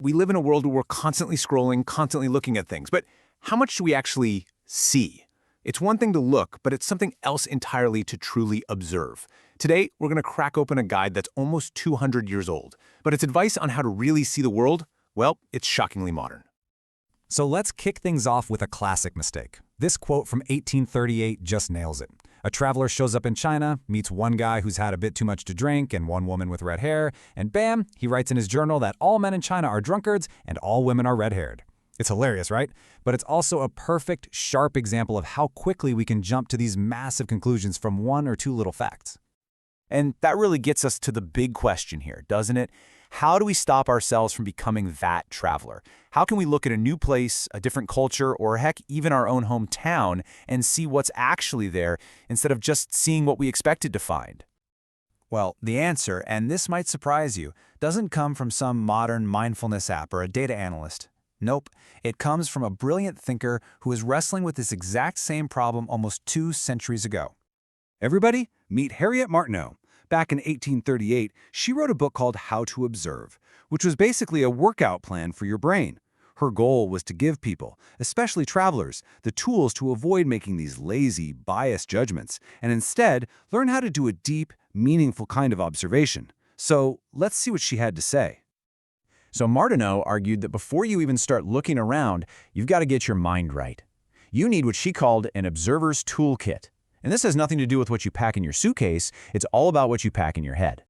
We live in a world where we're constantly scrolling, constantly looking at things. But how much do we actually see? It's one thing to look, but it's something else entirely to truly observe. Today, we're going to crack open a guide that's almost 200 years old. But its advice on how to really see the world, well, it's shockingly modern. So let's kick things off with a classic mistake. This quote from 1838 just nails it. A traveler shows up in China, meets one guy who's had a bit too much to drink and one woman with red hair, and bam, he writes in his journal that all men in China are drunkards and all women are red-haired. It's hilarious, right? But it's also a perfect, sharp example of how quickly we can jump to these massive conclusions from one or two little facts. And that really gets us to the big question here, doesn't it? How do we stop ourselves from becoming that traveler? How can we look at a new place, a different culture, or heck, even our own hometown and see what's actually there instead of just seeing what we expected to find? Well, the answer, and this might surprise you, doesn't come from some modern mindfulness app or a data analyst. Nope, it comes from a brilliant thinker who was wrestling with this exact same problem almost 2 centuries ago. Everybody, meet Harriet Martineau. Back in 1838, she wrote a book called How to Observe, which was basically a workout plan for your brain. Her goal was to give people, especially travelers, the tools to avoid making these lazy, biased judgments, and instead learn how to do a deep, meaningful kind of observation. So let's see what she had to say. So Martineau argued that before you even start looking around, you've got to get your mind right. You need what she called an observer's toolkit. And this has nothing to do with what you pack in your suitcase, it's all about what you pack in your head.